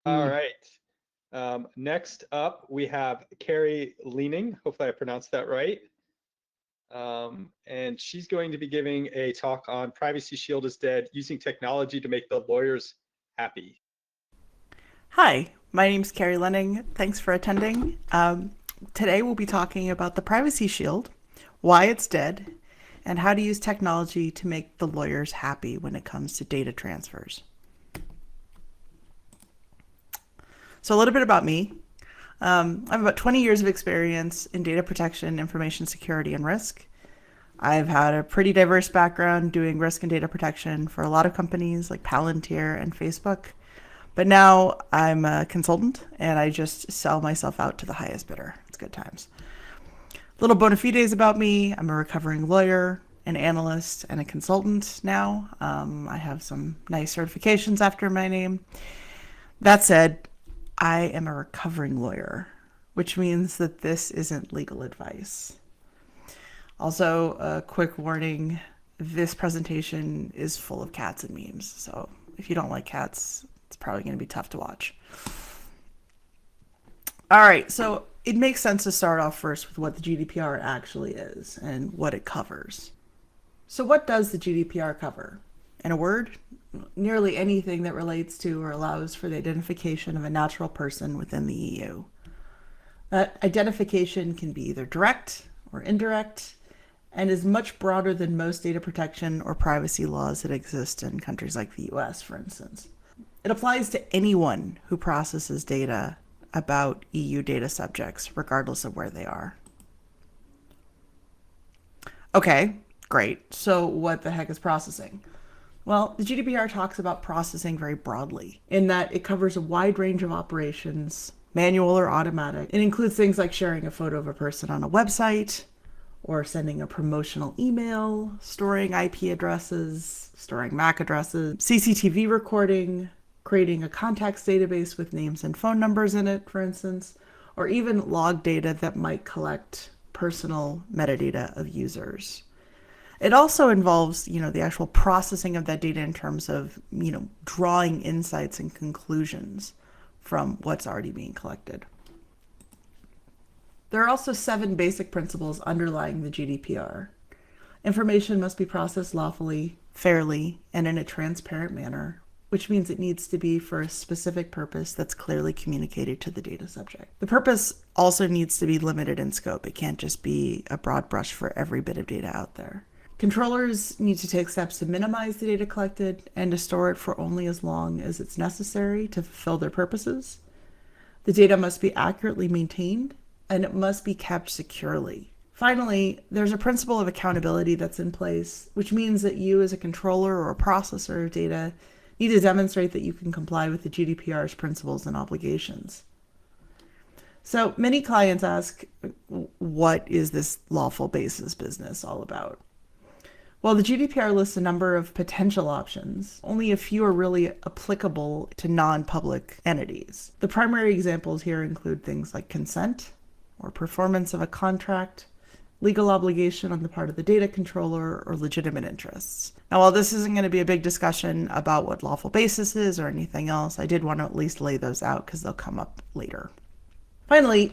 All right. Next up, we have Carey Lening. Hopefully I pronounced that right. And she's going to be giving a talk on Privacy Shield is Dead, using technology to make the lawyers happy. Hi, my name's Carey Lening. Thanks for attending. Today we'll be talking about the Privacy Shield, why it's dead, and how to use technology to make the lawyers happy when it comes to data transfers. So, a little bit about me. I have about 20 years of experience in data protection, information security, and risk. I've had a pretty diverse background doing risk and data protection for a lot of companies like Palantir and Facebook. But now I'm a consultant and I just sell myself out to the highest bidder. It's good times. Little bona fides about me: I'm a recovering lawyer, an analyst, and a consultant now. I have some nice certifications after my name. That said, I am a recovering lawyer, which means that this isn't legal advice. Also, a quick warning: this presentation is full of cats and memes. So if you don't like cats, it's probably going to be tough to watch. All right, so it makes sense to start off first with what the GDPR actually is and what it covers. So, what does the GDPR cover? In a word, nearly anything that relates to or allows for the identification of a natural person within the EU. That identification can be either direct or indirect, and is much broader than most data protection or privacy laws that exist in countries like the US, for instance. It applies to anyone who processes data about EU data subjects, regardless of where they are. Okay, great. So what the heck is processing? Well, the GDPR talks about processing very broadly, in that it covers a wide range of operations, manual or automatic. It includes things like sharing a photo of a person on a website, or sending a promotional email, storing IP addresses, storing MAC addresses, CCTV recording, creating a contacts database with names and phone numbers in it, for instance, or even log data that might collect personal metadata of users. It also involves, the actual processing of that data in terms of, drawing insights and conclusions from what's already being collected. There are also 7 basic principles underlying the GDPR. Information must be processed lawfully, fairly, and in a transparent manner, which means it needs to be for a specific purpose that's clearly communicated to the data subject. The purpose also needs to be limited in scope. It can't just be a broad brush for every bit of data out there. Controllers need to take steps to minimize the data collected and to store it for only as long as it's necessary to fulfill their purposes. The data must be accurately maintained, and it must be kept securely. Finally, there's a principle of accountability that's in place, which means that you as a controller or a processor of data need to demonstrate that you can comply with the GDPR's principles and obligations. So many clients ask, what is this lawful basis business all about? Well, the GDPR lists a number of potential options. Only a few are really applicable to non-public entities. The primary examples here include things like consent, or performance of a contract, legal obligation on the part of the data controller, or legitimate interests. Now, while this isn't going to be a big discussion about what lawful basis is or anything else, I did want to at least lay those out because they'll come up later. Finally,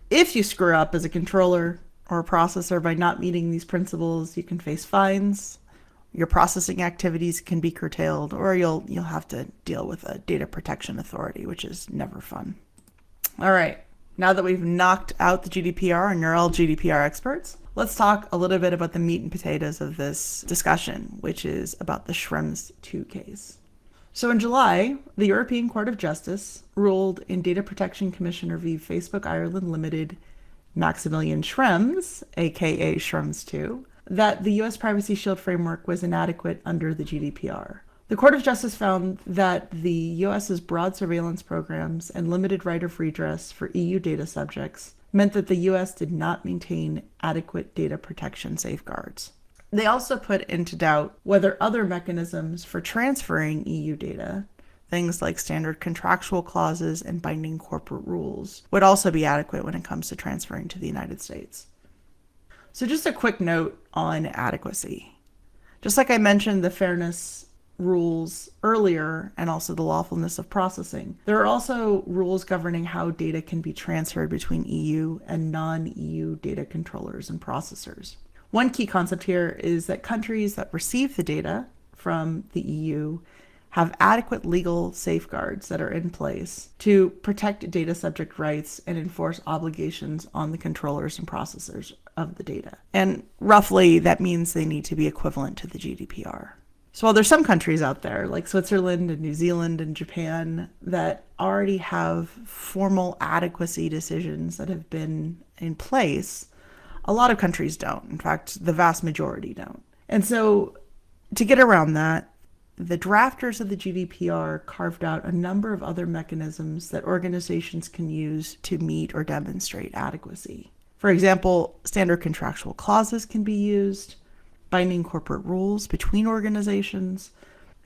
if you screw up as a controller or a processor by not meeting these principles, you can face fines, your processing activities can be curtailed, or you'll have to deal with a data protection authority, which is never fun. All right. Now that we've knocked out the GDPR and you're all GDPR experts, let's talk a little bit about the meat and potatoes of this discussion, which is about the Schrems II case. So in July, the European Court of Justice ruled in Data Protection Commissioner v. Facebook Ireland Limited Maximilian Schrems, aka Schrems II, that the US Privacy Shield framework was inadequate under the GDPR. The Court of Justice found that the US's broad surveillance programs and limited right of redress for EU data subjects meant that the US did not maintain adequate data protection safeguards. They also put into doubt whether other mechanisms for transferring EU data, things like standard contractual clauses and binding corporate rules, would also be adequate when it comes to transferring to the United States. So just a quick note on adequacy. Just like I mentioned the fairness rules earlier and also the lawfulness of processing. There are also rules governing how data can be transferred between EU and non-EU data controllers and processors. One key concept here is that countries that receive the data from the EU have adequate legal safeguards that are in place to protect data subject rights and enforce obligations on the controllers and processors of the data. And roughly, that means they need to be equivalent to the GDPR. So while there's some countries out there, like Switzerland and New Zealand and Japan, that already have formal adequacy decisions that have been in place, a lot of countries don't. In fact, the vast majority don't. And so to get around that, the drafters of the GDPR carved out a number of other mechanisms that organizations can use to meet or demonstrate adequacy. For example, standard contractual clauses can be used, binding corporate rules between organizations,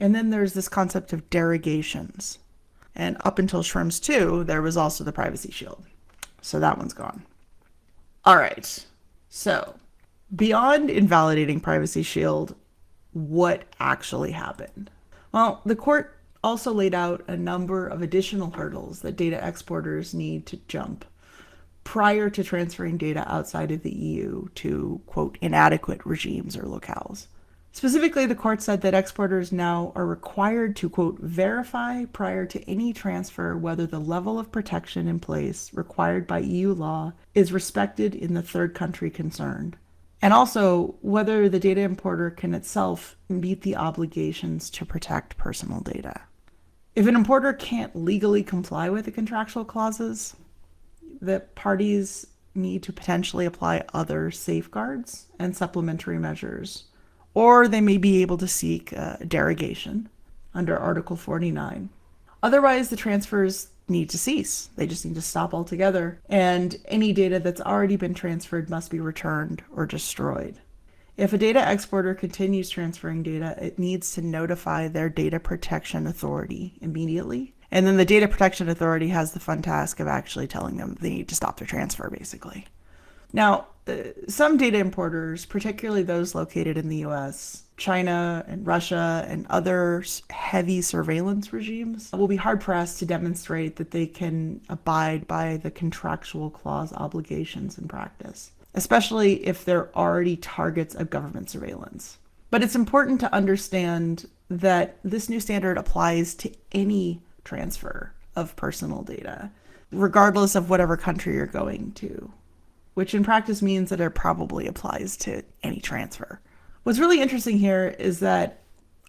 and then there's this concept of derogations. And up until Schrems 2, there was also the Privacy Shield. So that one's gone. All right. So beyond invalidating Privacy Shield, what actually happened? Well, the court also laid out a number of additional hurdles that data exporters need to jump prior to transferring data outside of the EU to, quote, inadequate regimes or locales. Specifically, the court said that exporters now are required to, quote, verify prior to any transfer whether the level of protection in place required by EU law is respected in the third country concerned, and also whether the data importer can itself meet the obligations to protect personal data. If an importer can't legally comply with the contractual clauses, the parties need to potentially apply other safeguards and supplementary measures, or they may be able to seek a derogation under Article 49. Otherwise, the transfers need to cease. They just need to stop altogether, and any data that's already been transferred must be returned or destroyed. If a data exporter continues transferring data, it needs to notify their data protection authority immediately. And then the data protection authority has the fun task of actually telling them they need to stop their transfer, basically. Now, some data importers, particularly those located in the US, China and Russia and other heavy surveillance regimes, will be hard-pressed to demonstrate that they can abide by the contractual clause obligations in practice, especially if they're already targets of government surveillance. But it's important to understand that this new standard applies to any transfer of personal data, regardless of whatever country you're going to, which in practice means that it probably applies to any transfer. What's really interesting here is that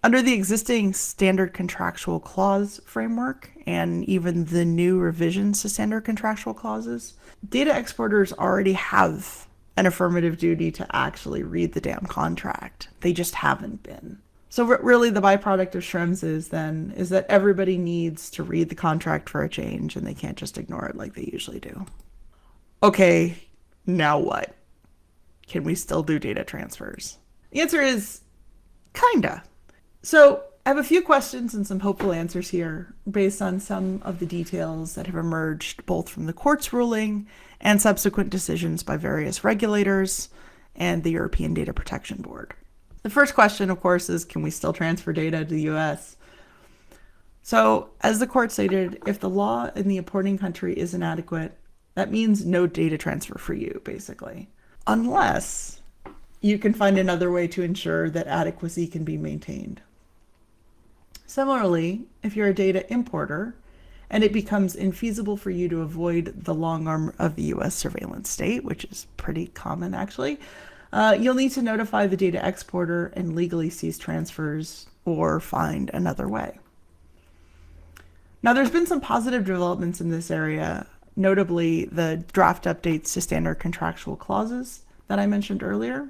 under the existing standard contractual clause framework and even the new revisions to standard contractual clauses, data exporters already have an affirmative duty to actually read the damn contract. They just haven't been. So really the byproduct of Schrems is that everybody needs to read the contract for a change, and they can't just ignore it like they usually do. Okay, now what? Can we still do data transfers? The answer is kinda. So I have a few questions and some hopeful answers here based on some of the details that have emerged both from the court's ruling and subsequent decisions by various regulators and the European Data Protection Board. The first question, of course, is can we still transfer data to the US? So as the court stated, if the law in the importing country is inadequate, that means no data transfer for you, basically, unless you can find another way to ensure that adequacy can be maintained. Similarly, if you're a data importer and it becomes infeasible for you to avoid the long arm of the US surveillance state, which is pretty common actually, you'll need to notify the data exporter and legally cease transfers or find another way. Now, there's been some positive developments in this area, notably the draft updates to standard contractual clauses that I mentioned earlier,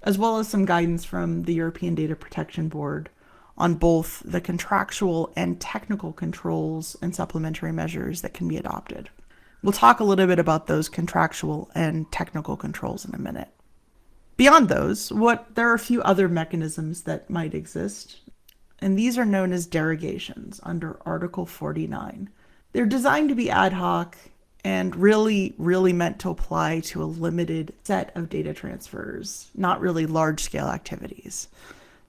as well as some guidance from the European Data Protection Board on both the contractual and technical controls and supplementary measures that can be adopted. We'll talk a little bit about those contractual and technical controls in a minute. Beyond those, there are a few other mechanisms that might exist, and these are known as derogations under Article 49. They're designed to be ad hoc and really meant to apply to a limited set of data transfers, not really large-scale activities.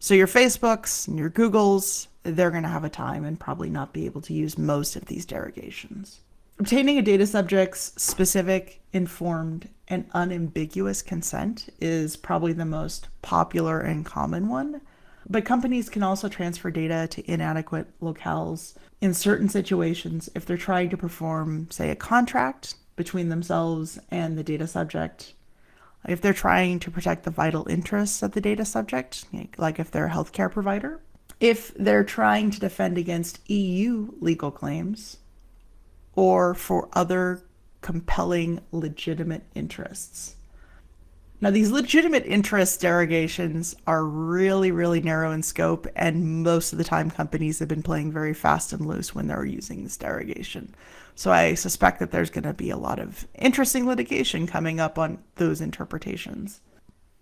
So your Facebooks and your Googles, they're going to have a time and probably not be able to use most of these derogations. Obtaining a data subject's specific, informed, and unambiguous consent is probably the most popular and common one. But companies can also transfer data to inadequate locales in certain situations if they're trying to perform, say, a contract between themselves and the data subject. If they're trying to protect the vital interests of the data subject, like if they're a healthcare provider. If they're trying to defend against EU legal claims, or for other compelling legitimate interests. Now, these legitimate interest derogations are really, really narrow in scope, and most of the time companies have been playing very fast and loose when they're using this derogation. So I suspect that there's going to be a lot of interesting litigation coming up on those interpretations.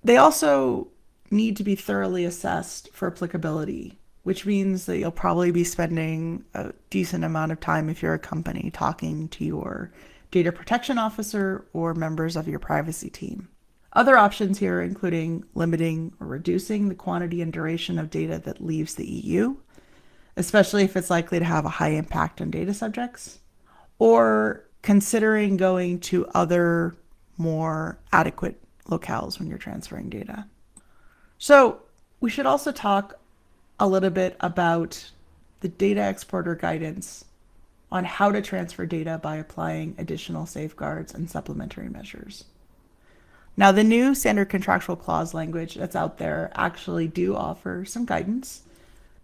They also need to be thoroughly assessed for applicability, which means that you'll probably be spending a decent amount of time, if you're a company, talking to your data protection officer or members of your privacy team. Other options here including limiting or reducing the quantity and duration of data that leaves the EU, especially if it's likely to have a high impact on data subjects, or considering going to other more adequate locales when you're transferring data. So we should also talk a little bit about the data exporter guidance on how to transfer data by applying additional safeguards and supplementary measures. Now, the new standard contractual clause language that's out there actually do offer some guidance.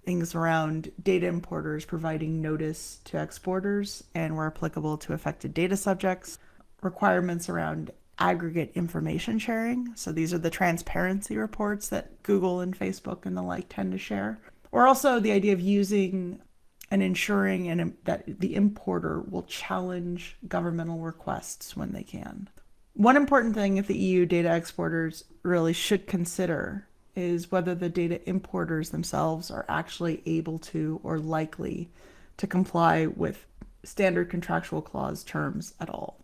Things around data importers providing notice to exporters and, where applicable, to affected data subjects. Requirements around aggregate information sharing. So these are the transparency reports that Google and Facebook and the like tend to share. Or also the idea of using and ensuring that the importer will challenge governmental requests when they can. One important thing that the EU data exporters really should consider is whether the data importers themselves are actually able to or likely to comply with standard contractual clause terms at all.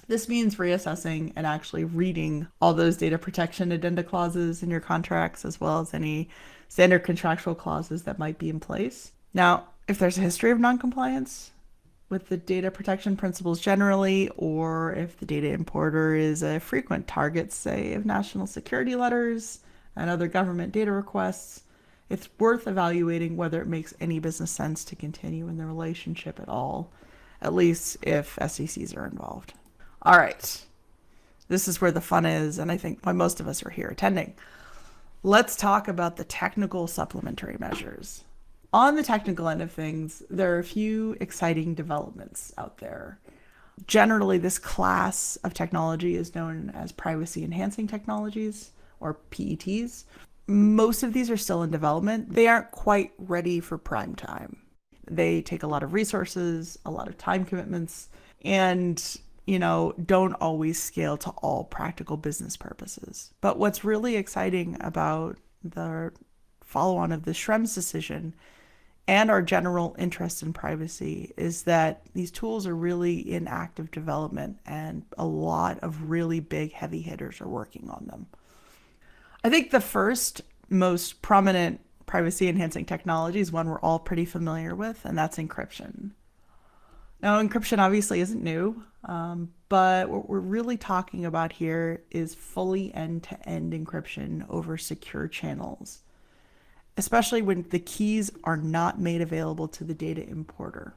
This means reassessing and actually reading all those data protection addenda clauses in your contracts, as well as any standard contractual clauses that might be in place. Now, if there's a history of noncompliance with the data protection principles generally, or if the data importer is a frequent target, say, of national security letters and other government data requests, it's worth evaluating whether it makes any business sense to continue in the relationship at all, at least if SECs are involved. All right, this is where the fun is, and I think why most of us are here attending. Let's talk about the technical supplementary measures. On the technical end of things, there are a few exciting developments out there. Generally, this class of technology is known as privacy enhancing technologies, or PETs. Most of these are still in development. They aren't quite ready for prime time. They take a lot of resources, a lot of time commitments, and don't always scale to all practical business purposes. But what's really exciting about the follow-on of the Schrems decision and our general interest in privacy is that these tools are really in active development, and a lot of really big heavy hitters are working on them. I think the first most prominent privacy enhancing technology is one we're all pretty familiar with, and that's encryption. Now, encryption obviously isn't new, but what we're really talking about here is fully end-to-end encryption over secure channels, especially when the keys are not made available to the data importer.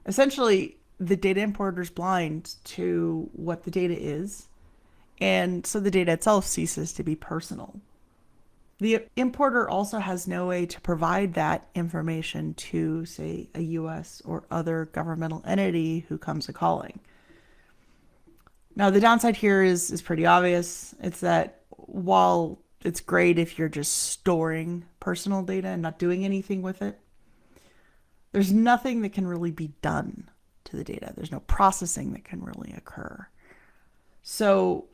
Essentially, the data importer is blind to what the data is, and so the data itself ceases to be personal. The importer also has no way to provide that information to, say, a US or other governmental entity who comes a-calling. Now, the downside here is pretty obvious. It's that while it's great if you're just storing personal data and not doing anything with it, there's nothing that can really be done to the data. There's no processing that can really occur. So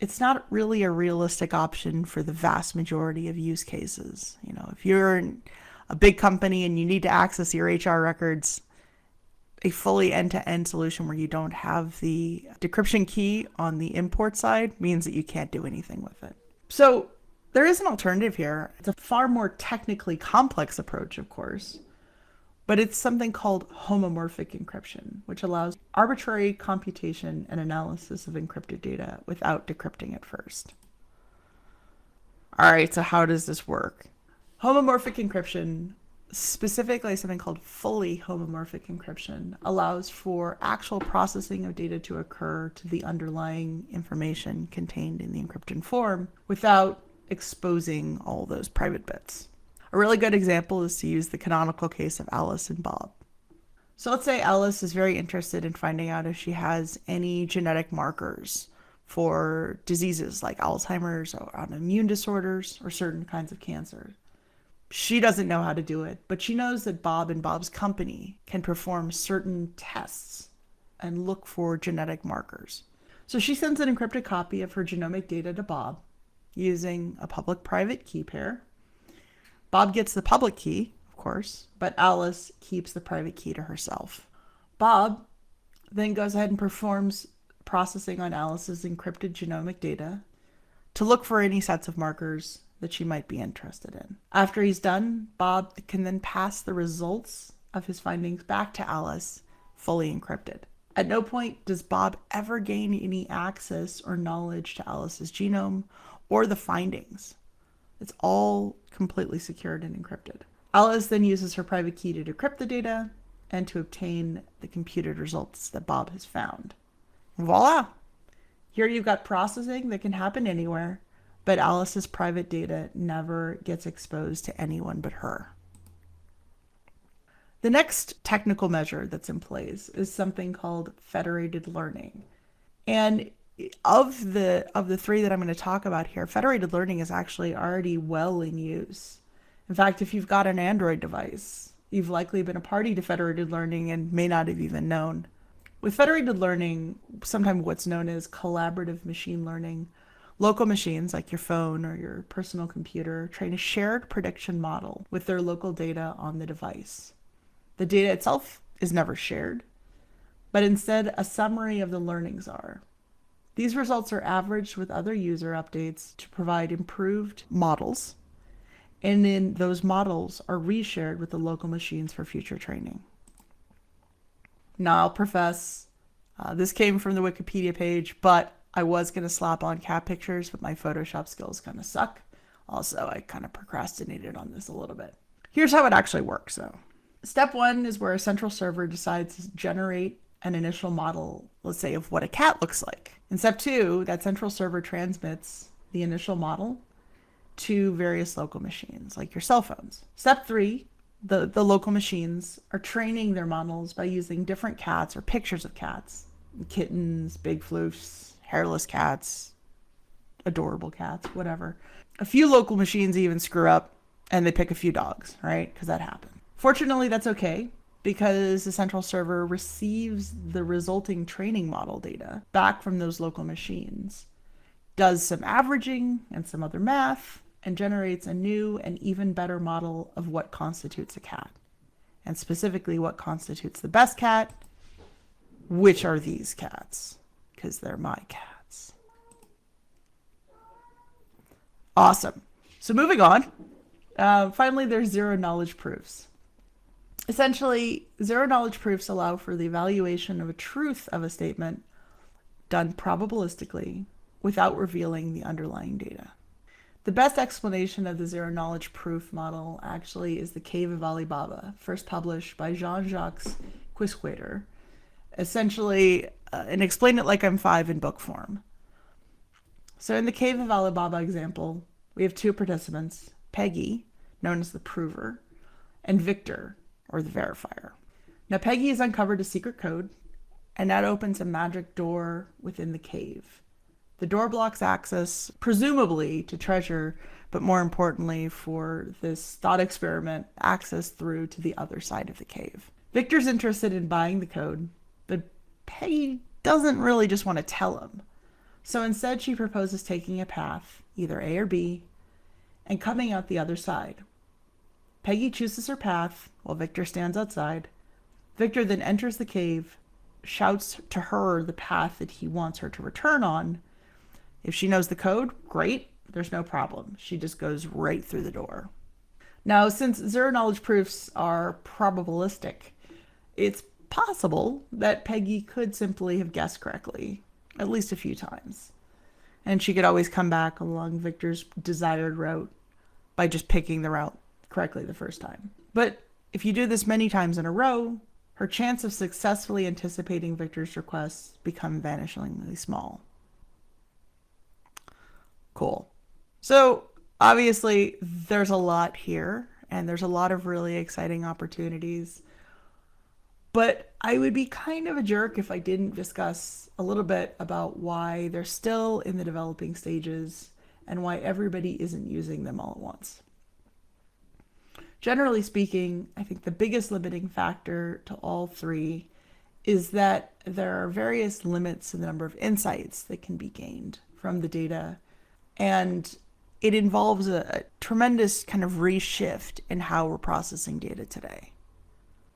it's not really a realistic option for the vast majority of use cases. If you're a big company and you need to access your HR records, a fully end-to-end solution where you don't have the decryption key on the import side means that you can't do anything with it. So There is an alternative here. It's a far more technically complex approach, of course, but it's something called homomorphic encryption, which allows arbitrary computation and analysis of encrypted data without decrypting it first. All right, so how does this work? Homomorphic encryption, specifically something called fully homomorphic encryption, allows for actual processing of data to occur to the underlying information contained in the encrypted form without exposing all those private bits. A really good example is to use the canonical case of Alice and Bob. So let's say Alice is very interested in finding out if she has any genetic markers for diseases like Alzheimer's or autoimmune disorders or certain kinds of cancer. She doesn't know how to do it, but she knows that Bob and Bob's company can perform certain tests and look for genetic markers. So she sends an encrypted copy of her genomic data to Bob using a public-private key pair. Bob gets the public key, of course, but Alice keeps the private key to herself. Bob then goes ahead and performs processing on Alice's encrypted genomic data to look for any sets of markers that she might be interested in. After he's done, Bob can then pass the results of his findings back to Alice, fully encrypted. At no point does Bob ever gain any access or knowledge to Alice's genome or the findings. It's all completely secured and encrypted. Alice then uses her private key to decrypt the data and to obtain the computed results that Bob has found. Voila! Here you've got processing that can happen anywhere, but Alice's private data never gets exposed to anyone but her. The next technical measure that's in place is something called federated learning. And of the three that I'm going to talk about here, federated learning is actually already well in use. In fact, if you've got an Android device, you've likely been a party to federated learning and may not have even known. With federated learning, sometimes what's known as collaborative machine learning, local machines like your phone or your personal computer train a shared prediction model with their local data on the device. The data itself is never shared, but instead a summary of the learnings are. These results are averaged with other user updates to provide improved models, and then those models are reshared with the local machines for future training. Now, I'll profess, this came from the Wikipedia page, but I was going to slap on cat pictures, but my Photoshop skills kind of suck. Also, I kind of procrastinated on this a little bit. Here's how it actually works, though. Step one is where a central server decides to generate an initial model, let's say, of what a cat looks like. In step two, that central server transmits the initial model to various local machines, like your cell phones. Step three, the local machines are training their models by using different cats or pictures of cats, kittens, big floofs, hairless cats, adorable cats, whatever. A few local machines even screw up and they pick a few dogs, right? Because that happens. Fortunately, that's okay because the central server receives the resulting training model data back from those local machines, does some averaging and some other math, and generates a new and even better model of what constitutes a cat, and specifically what constitutes the best cat, which are these cats, because they're my cats. Awesome. So moving on, finally, there's zero knowledge proofs. Essentially, zero knowledge proofs allow for the evaluation of a truth of a statement done probabilistically without revealing the underlying data. The best explanation of the zero knowledge proof model actually is the Cave of Alibaba, first published by Jean-Jacques Quisquater. Essentially, and explain it like I'm five in book form. So in the Cave of Alibaba example, we have two participants, Peggy, known as the prover, and Victor, or the verifier. Now Peggy has uncovered a secret code, and that opens a magic door within the cave. The door blocks access, presumably to treasure, but more importantly for this thought experiment, access through to the other side of the cave. Victor's interested in buying the code, but Peggy doesn't really just want to tell him. So instead she proposes taking a path, either A or B, and coming out the other side. Peggy chooses her path while Victor stands outside. Victor then enters the cave, shouts to her the path that he wants her to return on. If she knows the code, great. There's no problem. She just goes right through the door. Now, since zero-knowledge proofs are probabilistic, it's possible that Peggy could simply have guessed correctly at least a few times. And she could always come back along Victor's desired route by just picking the route correctly the first time. But if you do this many times in a row, her chance of successfully anticipating Victor's requests become vanishingly small. Cool. So obviously there's a lot here, and there's a lot of really exciting opportunities. But I would be kind of a jerk if I didn't discuss a little bit about why they're still in the developing stages and why everybody isn't using them all at once. Generally speaking, I think the biggest limiting factor to all three is that there are various limits to the number of insights that can be gained from the data, and it involves a tremendous kind of reshift in how we're processing data today.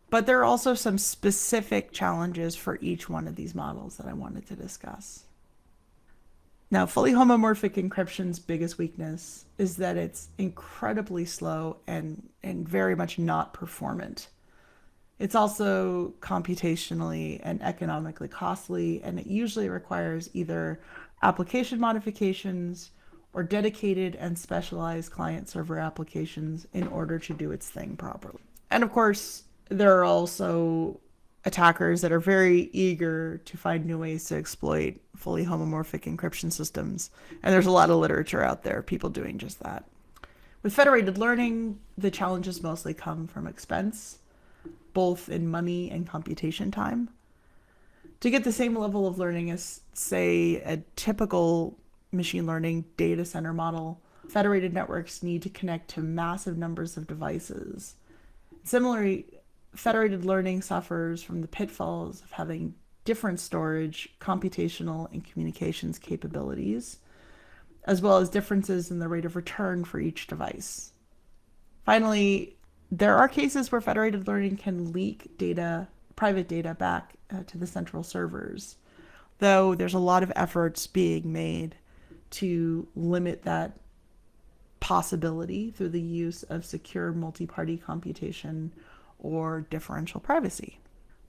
But there are also some specific challenges for each one of these models that I wanted to discuss. Now, fully homomorphic encryption's biggest weakness is that it's incredibly slow and very much not performant. It's also computationally and economically costly, and it usually requires either application modifications or dedicated and specialized client-server applications in order to do its thing properly. And of course, there are also attackers that are very eager to find new ways to exploit fully homomorphic encryption systems. And there's a lot of literature out there, people doing just that. With federated learning, the challenges mostly come from expense, both in money and computation time. To get the same level of learning as, say, a typical machine learning data center model, federated networks need to connect to massive numbers of devices. Similarly, federated learning suffers from the pitfalls of having different storage, computational, and communications capabilities, as well as differences in the rate of return for each device. Finally, there are cases where federated learning can leak data, private data, back to the central servers, though there's a lot of efforts being made to limit that possibility through the use of secure multi-party computation or differential privacy.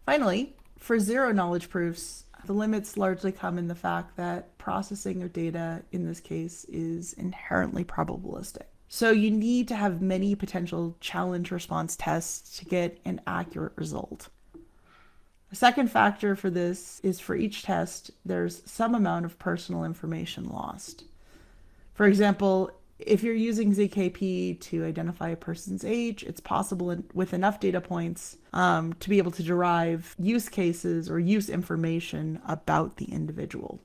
Finally, for zero-knowledge proofs, the limits largely come in the fact that processing of data in this case is inherently probabilistic. So you need to have many potential challenge response tests to get an accurate result. A second factor for this is for each test, there's some amount of personal information lost. For example, if you're using ZKP to identify a person's age, it's possible with enough data points to be able to derive use cases or use information about the individual.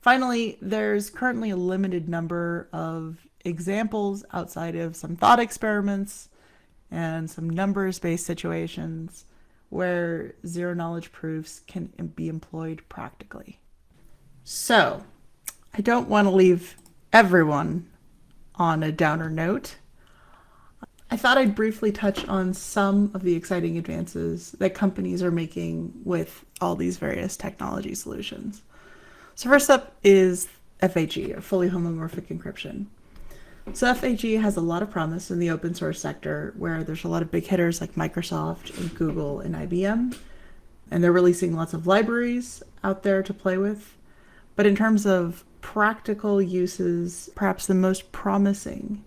Finally, there's currently a limited number of examples outside of some thought experiments and some numbers-based situations where zero-knowledge proofs can be employed practically. So, I don't want to leave everyone on a downer note. I thought I'd briefly touch on some of the exciting advances that companies are making with all these various technology solutions. So first up is FHE, or fully homomorphic encryption. So FHE has a lot of promise in the open source sector where there's a lot of big hitters like Microsoft and Google and IBM, and they're releasing lots of libraries out there to play with. But in terms of practical uses, perhaps the most promising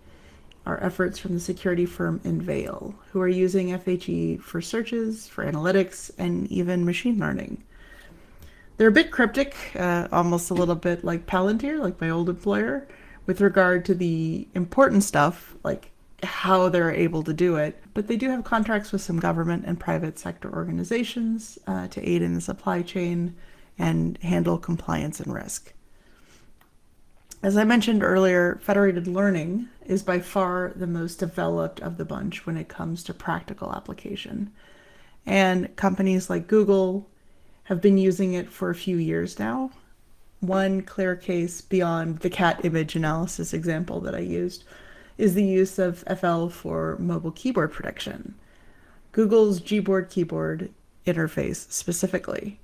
are efforts from the security firm Inveil, who are using FHE for searches, for analytics, and even machine learning. They're a bit cryptic, almost a little bit like Palantir, like my old employer, with regard to the important stuff, like how they're able to do it. But they do have contracts with some government and private sector organizations to aid in the supply chain and handle compliance and risk. As I mentioned earlier, federated learning is by far the most developed of the bunch when it comes to practical application. And companies like Google have been using it for a few years now. One clear case beyond the cat image analysis example that I used is the use of FL for mobile keyboard prediction. Google's Gboard keyboard interface specifically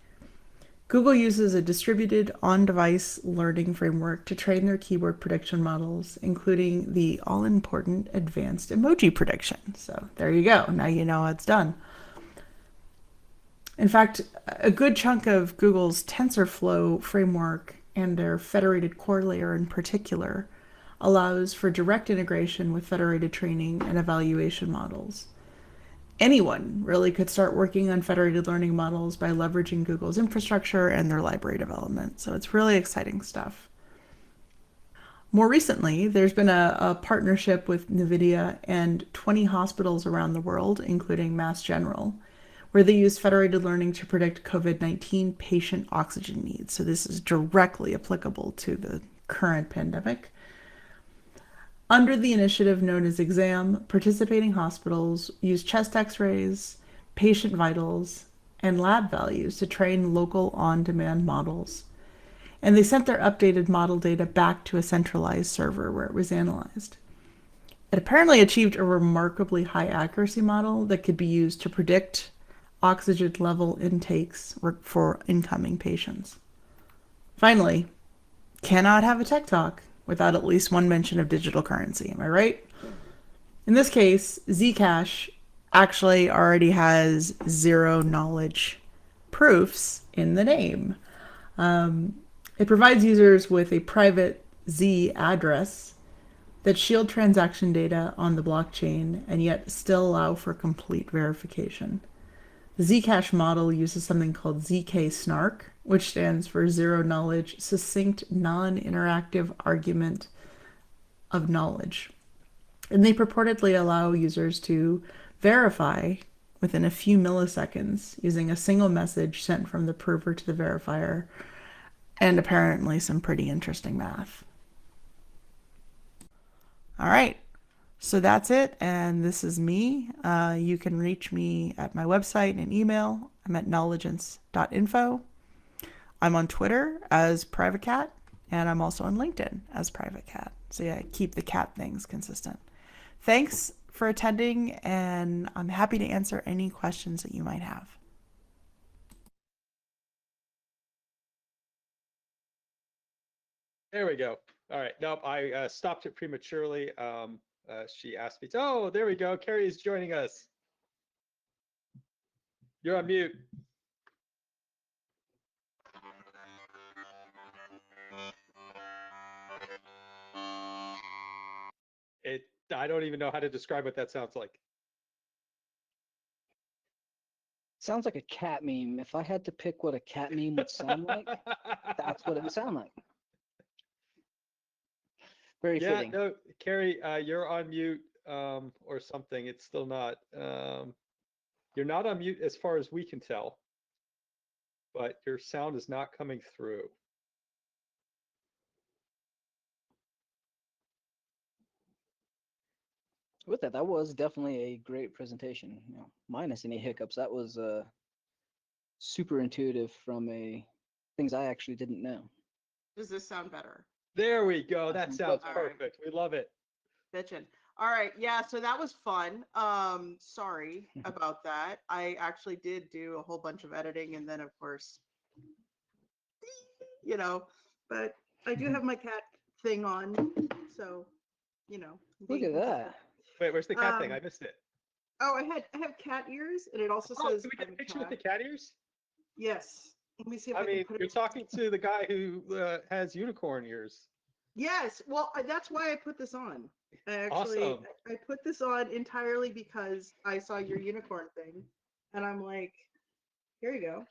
Google uses a distributed on-device learning framework to train their keyword prediction models, including the all-important advanced emoji prediction. So there you go. Now you know how it's done. In fact, a good chunk of Google's TensorFlow framework and their federated core layer in particular allows for direct integration with federated training and evaluation models. Anyone really could start working on federated learning models by leveraging Google's infrastructure and their library development. So it's really exciting stuff. More recently, there's been a partnership with NVIDIA and 20 hospitals around the world, including Mass General, where they use federated learning to predict COVID-19 patient oxygen needs. So this is directly applicable to the current pandemic. Under the initiative known as EXAM, participating hospitals use chest x-rays, patient vitals, and lab values to train local on-demand models. And they sent their updated model data back to a centralized server where it was analyzed. It apparently achieved a remarkably high accuracy model that could be used to predict oxygen level intakes for incoming patients. Finally, cannot have a tech talk without at least one mention of digital currency. Am I right? In this case, Zcash actually already has zero knowledge proofs in the name. It provides users with a private Z address that shield transaction data on the blockchain and yet still allow for complete verification. The Zcash model uses something called ZK Snark, which stands for Zero Knowledge Succinct Non-Interactive Argument of Knowledge. And they purportedly allow users to verify within a few milliseconds using a single message sent from the prover to the verifier, and apparently some pretty interesting math. All right. So that's it, and this is me. You can reach me at my website and email. I'm at knowledgeance.info. I'm on Twitter as Private Cat, and I'm also on LinkedIn as Private Cat. So yeah, keep the cat things consistent. Thanks for attending, and I'm happy to answer any questions that you might have. There we go. All right. Nope, I stopped it prematurely. She asked me to, oh, there we go. Carey is joining us. You're on mute. I don't even know how to describe what that sounds like. Sounds like a cat meme. If I had to pick what a cat meme would sound like, that's what it would sound like. Very fitting. No, Carey, you're on mute or something. It's still not. You're not on mute as far as we can tell, but your sound is not coming through. With that was definitely a great presentation. Minus any hiccups. That was super intuitive from things I actually didn't know. Does this sound better? There we go. That sounds perfect. We love it. Bitchin'. All right. Yeah. So that was fun. Sorry about that. I actually did do a whole bunch of editing, and then of course, but I do have my cat thing on, so Look at that. Wait, where's the cat thing? I missed it. Oh, I have cat ears, and it also says. Can we get a picture with the cat ears? Yes. Let me see if I mean, can put you're it. talking to the guy who has unicorn ears. Yes. Well, that's why I put this on. Awesome. I put this on entirely because I saw your unicorn thing, and I'm like, here you go.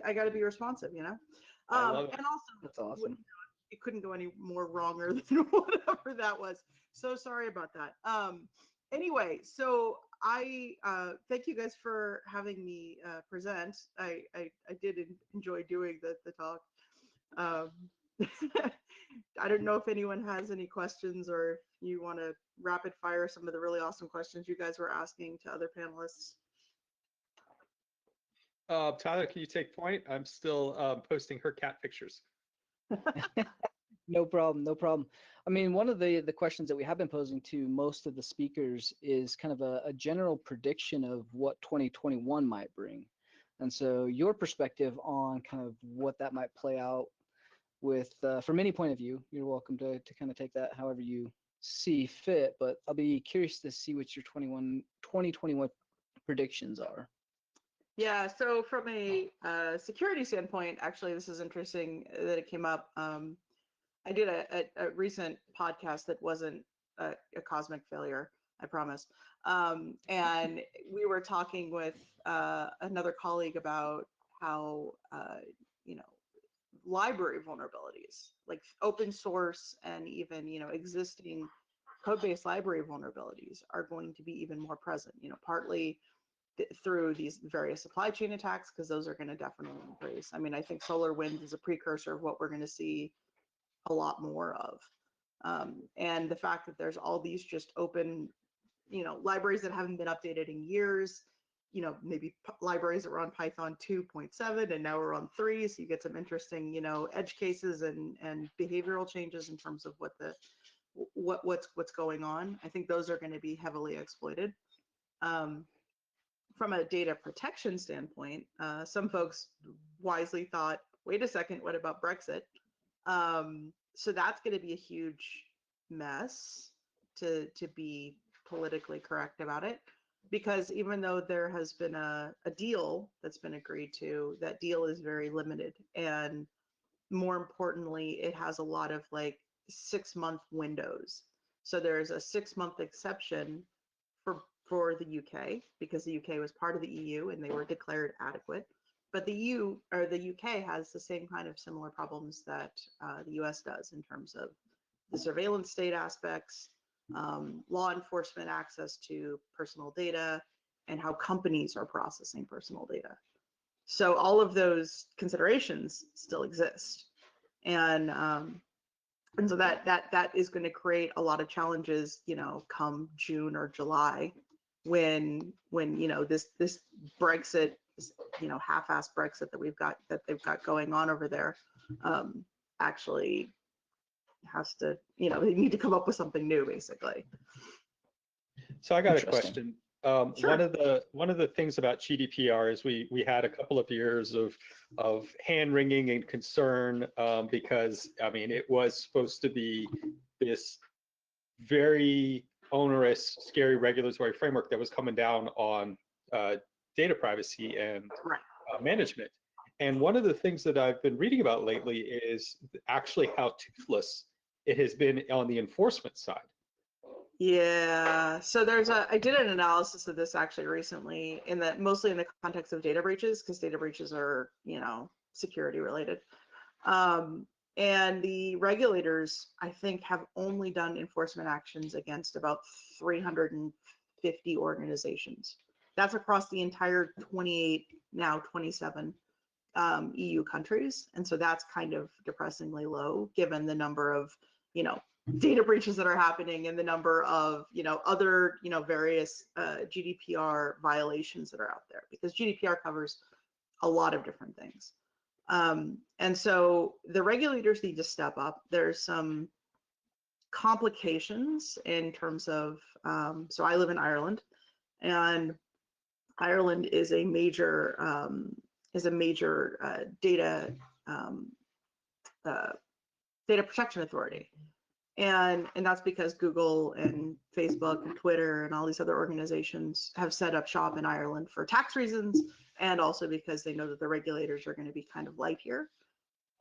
I gotta be responsive, I love it. And also, That's awesome. It couldn't go any more wronger than whatever that was. So sorry about that. Anyway, so I thank you guys for having me present. I did enjoy doing the talk. I don't know if anyone has any questions, or if you want to rapid fire some of the really awesome questions you guys were asking to other panelists. Tyler, can you take point? I'm still posting her cat pictures. No problem. No problem. I mean, one of the questions that we have been posing to most of the speakers is kind of a general prediction of what 2021 might bring. And so your perspective on kind of what that might play out with, from any point of view, you're welcome to kind of take that however you see fit, but I'll be curious to see what your 2021 predictions are. Yeah, so from a security standpoint, actually, this is interesting that it came up. I did a recent podcast that wasn't a cosmic failure, I promise. And we were talking with another colleague about how, you know, library vulnerabilities, like open source and even, you know, existing code-based library vulnerabilities are going to be even more present, you know, partly through these various supply chain attacks, because those are going to definitely increase. I mean, I think SolarWinds is a precursor of what we're going to see a lot more of. And the fact that there's all these just open, you know, libraries that haven't been updated in years, you know, maybe libraries that were on Python 2.7 and now we're on 3, so you get some interesting, you know, edge cases and behavioral changes in terms of what's going on. I think those are going to be heavily exploited. From a data protection standpoint, some folks wisely thought, wait a second, what about Brexit? So that's going to be a huge mess, to be politically correct about it, because even though there has been a deal that's been agreed to, that deal is very limited, and more importantly, it has a lot of like 6-month windows. So there's a 6-month exception for the UK, because the UK was part of the EU and they were declared adequate. But the EU or the UK has the same kind of similar problems that the US does in terms of the surveillance state aspects, law enforcement access to personal data, and how companies are processing personal data. So all of those considerations still exist, and so that is going to create a lot of challenges, you know, come June or July, when you know this Brexit, you know, half-assed Brexit that they've got going on over there, actually has to, you know, they need to come up with something new, basically. So I got a question. Sure. One of the things about GDPR is we had a couple of years of hand wringing and concern, because I mean it was supposed to be this very onerous, scary regulatory framework that was coming down on data privacy and management. And one of the things that I've been reading about lately is actually how toothless it has been on the enforcement side. Yeah, so I did an analysis of this actually recently, mostly in the context of data breaches, because data breaches are, you know, security related. And the regulators, I think, have only done enforcement actions against about 350 organizations. That's across the entire 28, now 27 EU countries. And so that's kind of depressingly low, given the number of, you know, data breaches that are happening and the number of, you know, other, you know, various GDPR violations that are out there, because GDPR covers a lot of different things. And so the regulators need to step up. There's some complications in terms of, so I live in Ireland, and Ireland is a major data protection authority. And that's because Google and Facebook and Twitter and all these other organizations have set up shop in Ireland for tax reasons, and also because they know that the regulators are going to be kind of light here.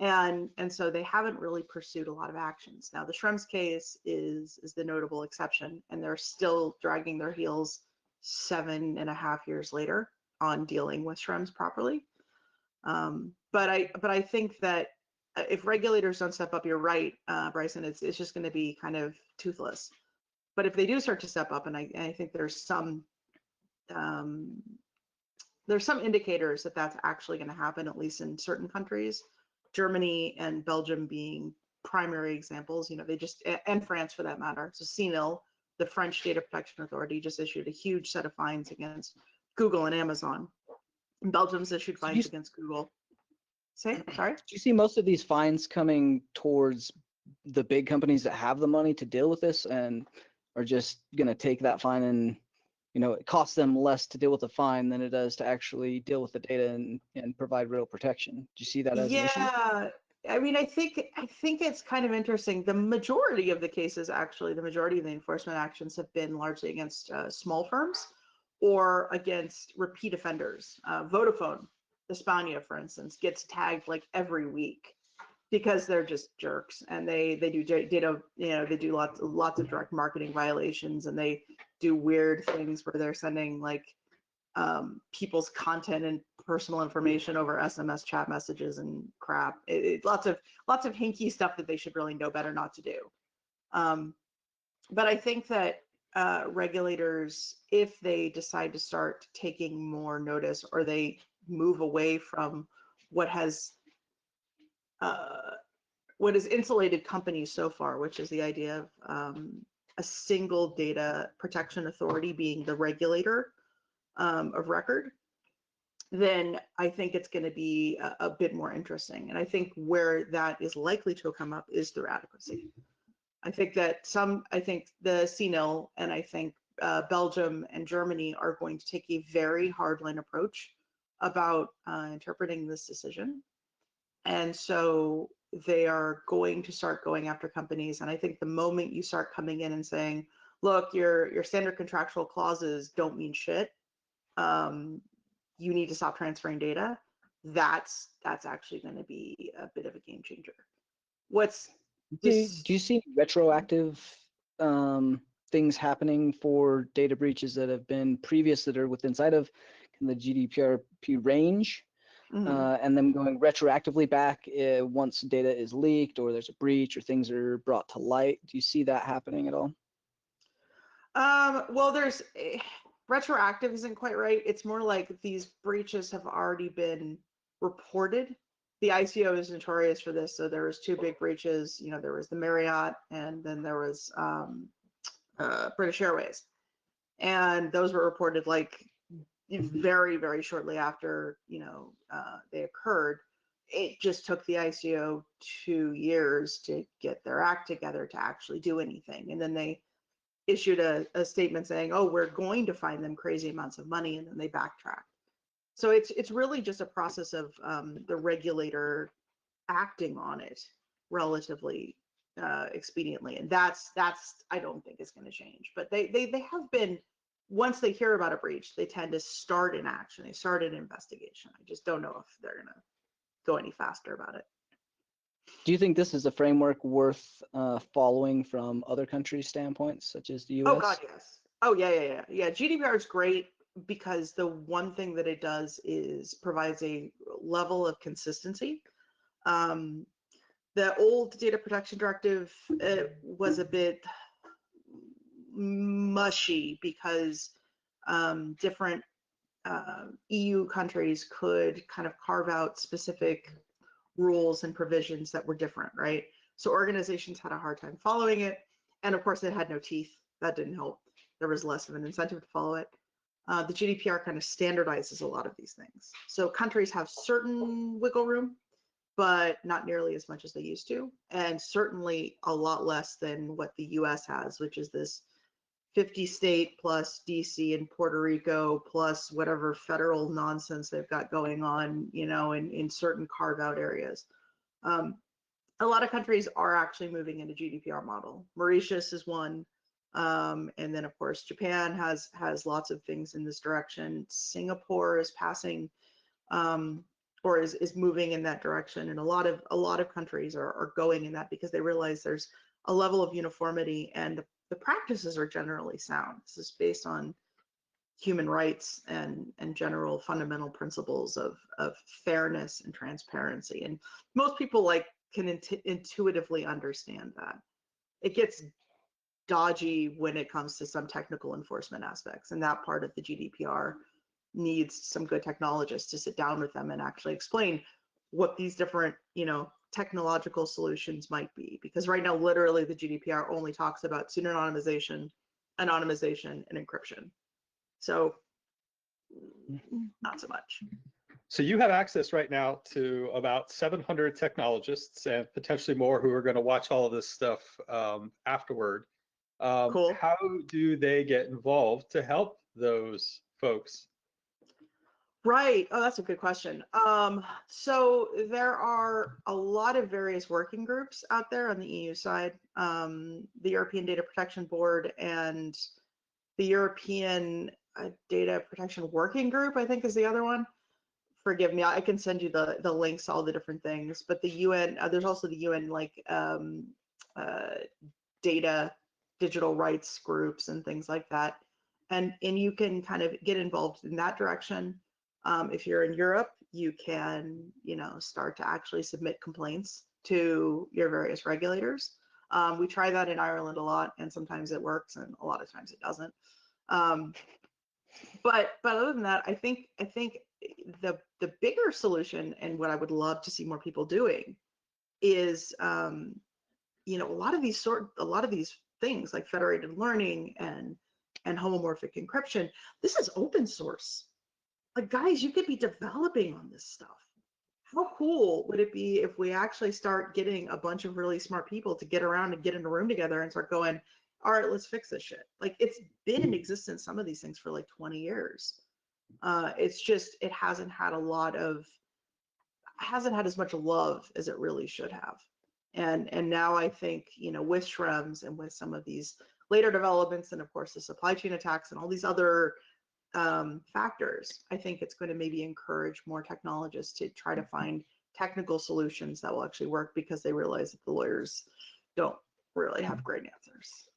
And so they haven't really pursued a lot of actions. Now, the Schrems case is the notable exception, and they're still dragging their heels 7.5 years later on dealing with Schrems properly. But I think that if regulators don't step up, you're right, Bryson, it's just going to be kind of toothless. But if they do start to step up, and I think there's some indicators that that's actually going to happen, at least in certain countries, Germany and Belgium being primary examples. You know, and France for that matter. So CNIL, the French Data Protection Authority, just issued a huge set of fines against Google and Amazon. And Belgium's issued fines against Google. Sorry? Do you see most of these fines coming towards the big companies that have the money to deal with this and are just going to take that fine and it costs them less to deal with the fine than it does to actually deal with the data and provide real protection. Do you see that as an issue? Yeah, I mean, I think it's kind of interesting. The majority of the cases, actually, the majority of the enforcement actions have been largely against small firms or against repeat offenders. Vodafone, España, for instance, gets tagged like every week because they're just jerks, and they do data, they do lots of direct marketing violations, and they do weird things where they're sending like people's content and personal information over SMS chat messages and crap. Lots of hinky stuff that they should really know better not to do. But I think that regulators, if they decide to start taking more notice, or they move away from what has insulated companies so far, which is the idea of a single data protection authority being the regulator of record, then I think it's going to be a bit more interesting. And I think where that is likely to come up is through adequacy. I think that I think the CNIL and I think Belgium and Germany are going to take a very hardline approach about interpreting this decision. And so they are going to start going after companies. And I think the moment you start coming in and saying, look, your standard contractual clauses don't mean shit, you need to stop transferring data, that's actually going to be a bit of a game changer. Do you see retroactive things happening for data breaches that have been previous, that are within inside of the GDPR range, and then going retroactively back once data is leaked or there's a breach or things are brought to light? Do you see that happening at all? Well, there's retroactive isn't quite right. It's more like these breaches have already been reported. The ICO is notorious for this. So there was two big breaches. There was the Marriott, and then there was British Airways, and those were reported like very, very shortly after they occurred. It just took the ICO 2 years to get their act together to actually do anything, and then they issued a statement saying, oh, we're going to fine them crazy amounts of money, and then they backtracked. So it's really just a process of the regulator acting on it relatively expediently, and that's I don't think is going to change. But they have been, once they hear about a breach, they tend to start an action, they start an investigation. I just don't know if they're going to go any faster about it. Do you think this is a framework worth following from other countries' standpoints, such as the US? Oh God, yes. Oh yeah. GDPR is great because the one thing that it does is provides a level of consistency. The old data protection directive was a bit mushy because different EU countries could kind of carve out specific rules and provisions that were different, right? So organizations had a hard time following it. And of course, it had no teeth. That didn't help. There was less of an incentive to follow it. The GDPR kind of standardizes a lot of these things. So countries have certain wiggle room, but not nearly as much as they used to. And certainly a lot less than what the US has, which is this 50 state plus DC and Puerto Rico plus whatever federal nonsense they've got going on, in certain carve out areas. A lot of countries are actually moving into GDPR model. Mauritius is one. And then of course, Japan has lots of things in this direction. Singapore is passing or is moving in that direction. And a lot of countries are going in that because they realize there's a level of uniformity and the practices are generally sound. This is based on human rights and general fundamental principles of fairness and transparency. And most people can intuitively understand that. It gets dodgy when it comes to some technical enforcement aspects, and that part of the GDPR needs some good technologists to sit down with them and actually explain what these different, technological solutions might be. Because right now, literally, the GDPR only talks about pseudonymization, anonymization, and encryption. So not so much. So you have access right now to about 700 technologists and potentially more who are going to watch all of this stuff afterward. Cool. How do they get involved to help those folks? Right. Oh, that's a good question. So there are a lot of various working groups out there on the EU side. The European Data Protection Board and the European Data Protection Working Group, I think, is the other one. Forgive me, I can send you the links, all the different things. But the UN, there's also the UN data, digital rights groups and things like that. And you can kind of get involved in that direction. If you're in Europe, you can, start to actually submit complaints to your various regulators. We try that in Ireland a lot, and sometimes it works, and a lot of times it doesn't. But other than that, I think the bigger solution, and what I would love to see more people doing, is a lot of these things like federated learning and homomorphic encryption. This is open source. Like, guys, you could be developing on this stuff. How cool would it be if we actually start getting a bunch of really smart people to get around and get in a room together and start going, all right, let's fix this shit. Like, it's been in existence, some of these things, for like 20 years. It's just, it hasn't had as much love as it really should have. And now I think, with Shrems and with some of these later developments, and of course the supply chain attacks and all these other factors, I think it's going to maybe encourage more technologists to try to find technical solutions that will actually work, because they realize that the lawyers don't really have great answers.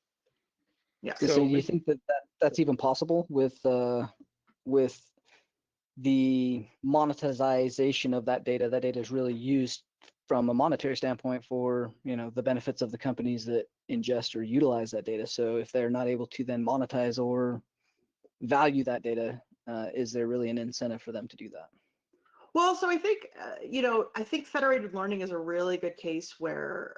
Yeah. So do you think that's even possible with the monetization of that data? That data is really used from a monetary standpoint for, the benefits of the companies that ingest or utilize that data. So if they're not able to then monetize or value that data, is there really an incentive for them to do that? Well, so I think, I think federated learning is a really good case where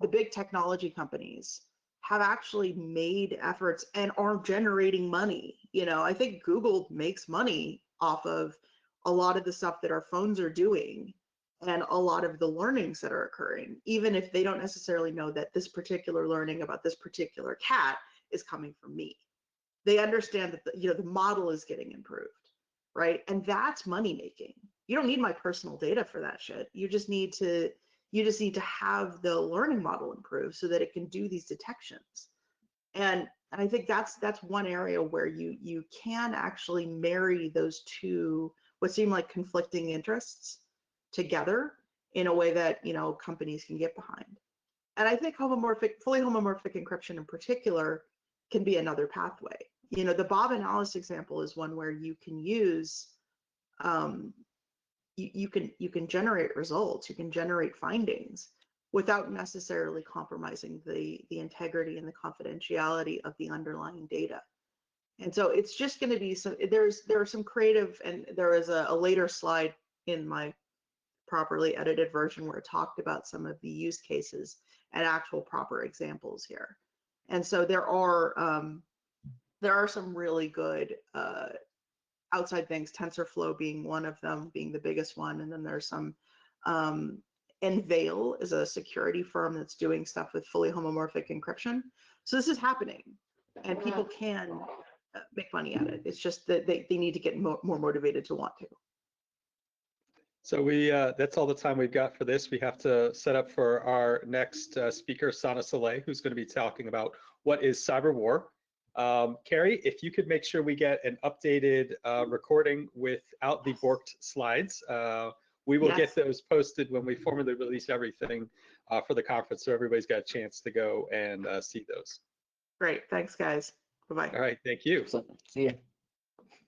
the big technology companies have actually made efforts and are generating money. I think Google makes money off of a lot of the stuff that our phones are doing and a lot of the learnings that are occurring, even if they don't necessarily know that this particular learning about this particular cat is coming from me. They understand that the model is getting improved, right? And that's money making. You don't need my personal data for that shit. You just need to have the learning model improve so that it can do these detections. And I think that's one area where you can actually marry those two, what seem like conflicting interests, together in a way that companies can get behind. And I think fully homomorphic encryption in particular can be another pathway. The Bob and Alice example is one where you can use you can generate results, you can generate findings without necessarily compromising the integrity and the confidentiality of the underlying data. And so it's just going to be there are some creative, and there is a later slide in my properly edited version where it talked about some of the use cases and actual proper examples here. And so there are some really good outside things, TensorFlow being one of them, being the biggest one. And then there's some, Enveil is a security firm that's doing stuff with fully homomorphic encryption. So this is happening, and people can make money at it. It's just that they need to get more motivated to want to. So that's all the time we've got for this. We have to set up for our next speaker, Sana Saleh, who's going to be talking about what is cyber war. Carey, if you could make sure we get an updated recording without the borked slides, we will get those posted when we formally release everything for the conference, so everybody's got a chance to go and see those. Great. Thanks, guys. Bye-bye. All right. Thank you. See you.